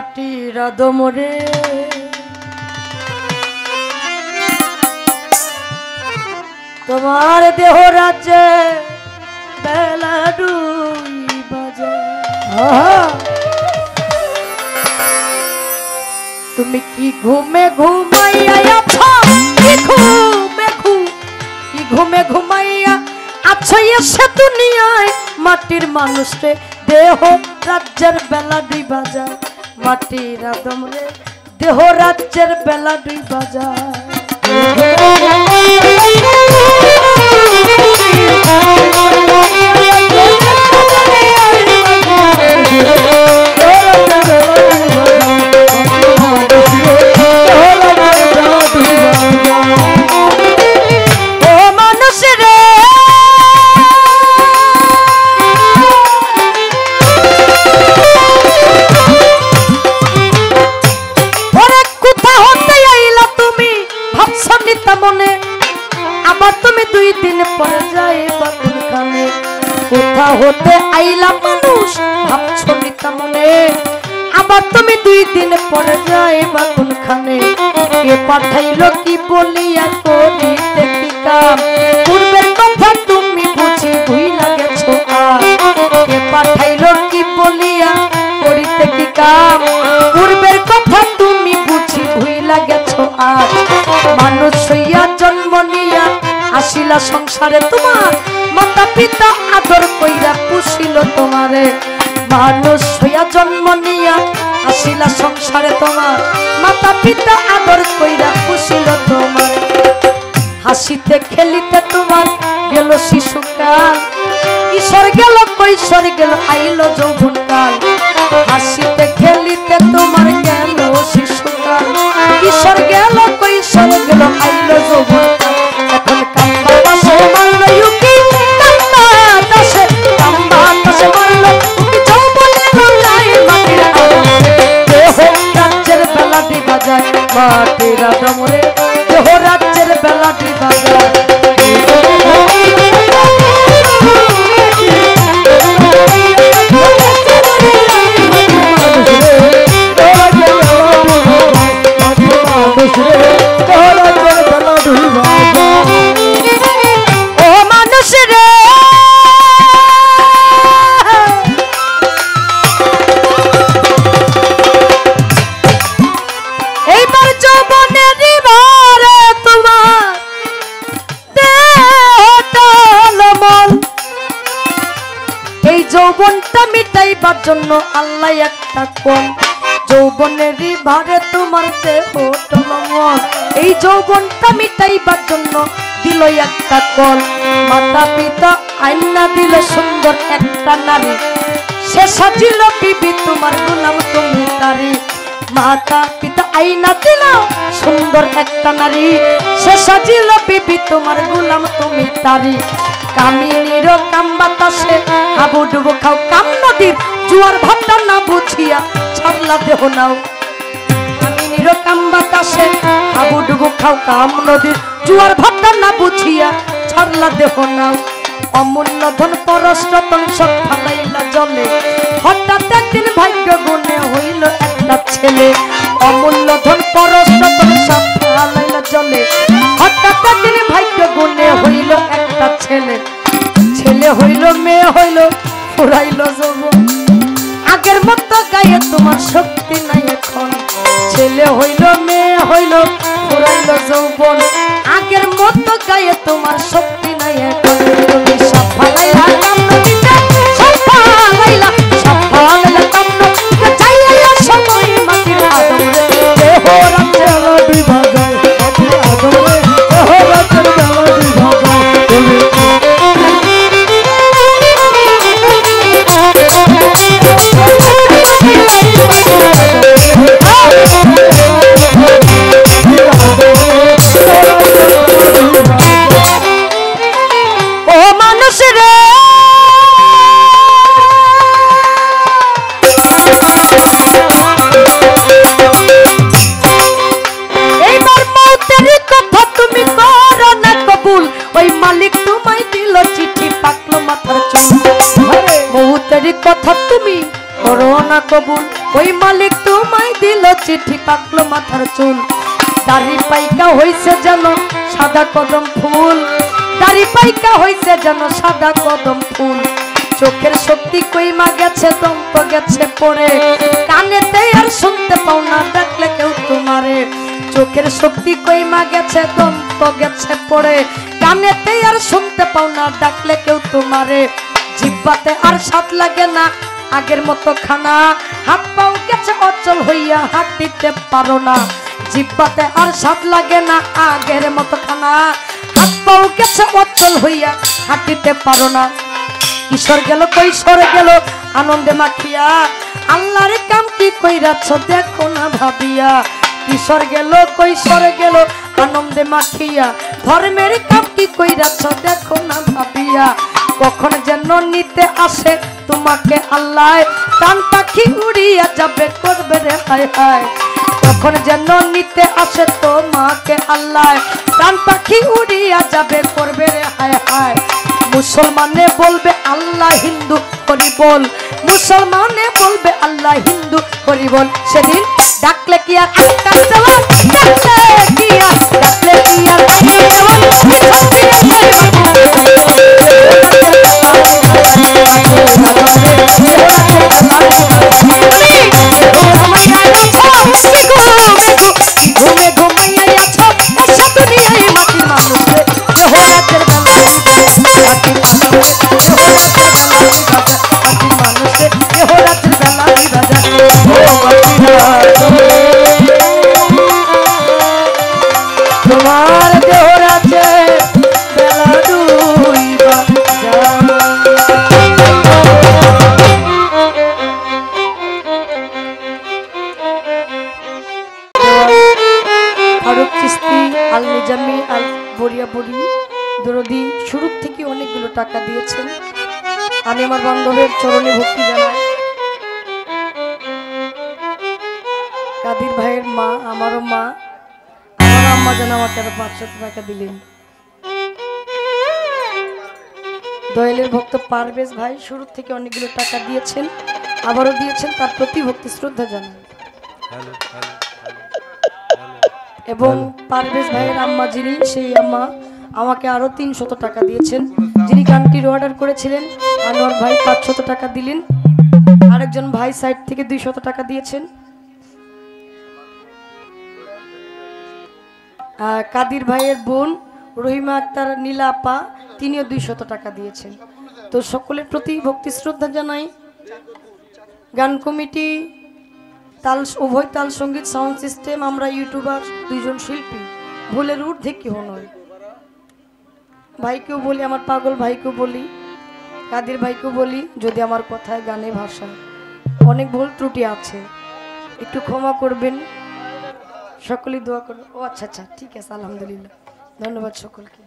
মাটির আদমরে তোমার দেহ রাজ্যে বেলা দুই বাজে তুমি কি ঘুমে ঘুমাইয়া আছো কি ঘুমে ঘুমাইয়া আছো এসে দুনিয়ায় মাটির মানুষ রে দেহ রাজ্যের বেলা দুই বাজায় মাটির আদম রে দেহ রাজ্যের বেলা দুই বাজায় কোথা হতে আইলা মানুষ ভাবছো নিতা মনে আবার তুমি দুই দিন পরে যাইবা কোনখানে কে পাঠাইলো কি বলিয়া করিতে কি কাম পূর্বের কথা তুমি বুঝি ভুইলা গেছো কে পাঠাইলো কি বলিয়া করিতে কি কাম পূর্বের কথা তুমি বুঝি ভুইলা গেছো মানুষ হইয়া জন্ম নিয়া আসিলা সংসারে তোমার মাতা পিতা আদর কইরা পুষিল তোমারে মানুষ হইয়া জন্ম নিয়া আসিলা সংসারে তোমার মাতা পিতা আদর কইরা পুষিল তোমার হাসিতে খেলিতে তোমার গেল শিশুকাল কিশোর গেল কৈশোর গেল আইলো যৌবনকাল হাসিতে খেলিতে তোমার গেল শিশুকাল কিশোর গেল কৈশোর গেল আইলো যৌবনকাল এখন কাম্বা দাসে মারল ইউকি কাম্বা দাসে মারল উকি যৌবনে গলাই মাটির দেহ রাজ্যের বেলা দি বাজায় মাটির আদম রে দেহ রাজ্যের বেলা দি বাজায় যৌবনটা মিটাইবার জন্য আল্লাহ একটা কোন যৌবনেরই ভারে তোমার দেহ টলমল এই যৌবনটা মিটাইবার জন্য দিল একটা কোন মাতা পিতা আইনা দিল সুন্দর একটা নারী সে সাজিল বিবি তোমার গোলাম তুমি তারি মাতা পিতা আইনা দিল সুন্দর একটা নারী সে সাজিল বিবি তোমার গোলাম তুমি তারি কামিনীর কাম বাতাসে হাবুডুবু খাও কাম নদীর জোয়ার ভাটা না বুঝিয়া ছাড়লা দেহ নাও কামিনীর কাম বাতাসে হাবুডুবু খাও কাম নদীর জোয়ার ভাটা না বুঝিয়া ছাড়লা দেহ নাও অমূল্য ধন পরশরতন সব ফালাইলা জলে হঠাৎ একদিন ভাগ্য গুণে হইল একটা ছেলে অমূল্য ধন পরশরতন সব ফালাইলা জলে হঠাৎ একদিন ভাগ্য গুণে হইল একটা ছেলে ছেলে হইল মেয়ে হইল ফুরাইল যৌবন আগের মতো গায়ে তোমার শক্তি নাই এখন ছেলে হইল মেয়ে হইল ফুরাইল যৌবন আগের মতো গায়ে তোমার শক্তি নাই এখন তুমি সব ফালাইলা কাম নদীতে সব ফালাইলা কাম নদীতে চাইলা সময় মাটির আদম রে দেহ রাজ্যের বেলা দুই বাজায় মাটির আদম রে দেহ রাজ্যের বেলা দুই বাজায় এইবার না কবুল। ওই মালিক তোমায় দিল চিঠি, পাকলো মাথার চুল। দাড়ি পাইকা হইছে যেন সাদা কদম ফুল, দাড়ি পাইকা হইছে যেন সাদা কদম ফুল। চোখের শক্তি কইমা গেছে, দম তো গেছে পড়ে, কানেতে আর শুনতে পাও না ডাকলে কেউ তোমারে। চোখের শক্তি কইমা গেছে, দম তো গেছে পড়ে, কানেতে আর শুনতে পাও না ডাকলে কেউ তোমারে। জিহ্বাতে আর স্বাদ লাগে না আগের মতো খানা, হাত পাও গেছে অচল হইয়া হাঁটিতে পারো না। জিহ্বাতে আর স্বাদ লাগে না আগের মতো খানা, হাত পাও গেছে অচল হইয়া হাঁটিতে পারো না। কিশোর গেল কৈশোর গেল আনন্দে মাখিয়া, আল্লাহর কাম কি কইরাছ দেখো না ভাবিয়া। কিশোর গেল কৈশোর গেল আনন্দে মাখিয়া, ধর্মের কাম কি কইরাছ দেখো না ভাবিয়া। কখন যেন নিতে আসে তোমাকে আল্লাহ, প্রাণ পাখি উড়িয়া যাবে করবে রে হায় হায়। কখন যেন নিতে আসে তোমাকে আল্লাহ, প্রাণ পাখি উড়িয়া যাবে করবে রে হায় হায়। মুসলমানে বলবে আল্লাহ, হিন্দু হরি বল, মুসলমানে বলবে আল্লাহ, হিন্দু হরি বল। সেদিন ডাকলে কি আর একটা দেওয়াল, ডাকলে কি আর, ডাকলে কি আর ঘুমে ঘুমাইয়া আছো এসব দুনিয়ায় মাটির মানুষে দেহরাতের বেলা তোমার দেহরাতে বেলা ডুইবা ফারুক চিস্তি আল নিজামি আল বরিয়াবুরি দরদি শুরু থেকে অনেকগুলো টাকা দিয়েছেন। আমি আমার বান্ধবের চরণে ভক্তি জানাই। কাদির ভাইয়ের মা, আমারও মা, আমার আম্মা যেন আমাকে 500 টাকা দিলেন। দয়ালের ভক্ত পারভেজ ভাই শুরু থেকে অনেকগুলো টাকা দিয়েছেন, আবারও দিয়েছেন, তার প্রতি ভক্তি শ্রদ্ধা জানাই। এবং পারভেজ ভাইয়ের আম্মা যিনি, সেই আম্মা আমাকে আরো 300 টাকা দিয়েছেন। যিনি গানটির অর্ডার করেছিলেন আনোয়ার ভাই 500 টাকা দিলেন। আরেকজন ভাই সাইড থেকে 200 টাকা দিয়েছেন। কাদির ভাইয়ের বোন রহিমা আক্তার নীলা আপা, তিনিও 200 টাকা দিয়েছেন। তো সকলের প্রতি ভক্তি শ্রদ্ধা জানাই। গান কমিটি, তাল, উভয় তাল সঙ্গীত, সাউন্ড সিস্টেম, আমরা ইউটিউবার, 2 জন শিল্পী, ভুলের ঊর্ধ্বে কেউ নয়। ভাইকেও বলি, আমার পাগল ভাইকেও বলি, কাদির ভাইকেও বলি, যদি আমার কথায় গানে ভাষায় অনেক ভুল ত্রুটি আছে একটু ক্ষমা করবেন, সকলেই দোয়া করবেন। ও আচ্ছা আচ্ছা, ঠিক আছে, আলহামদুলিল্লাহ, ধন্যবাদ সকলকে।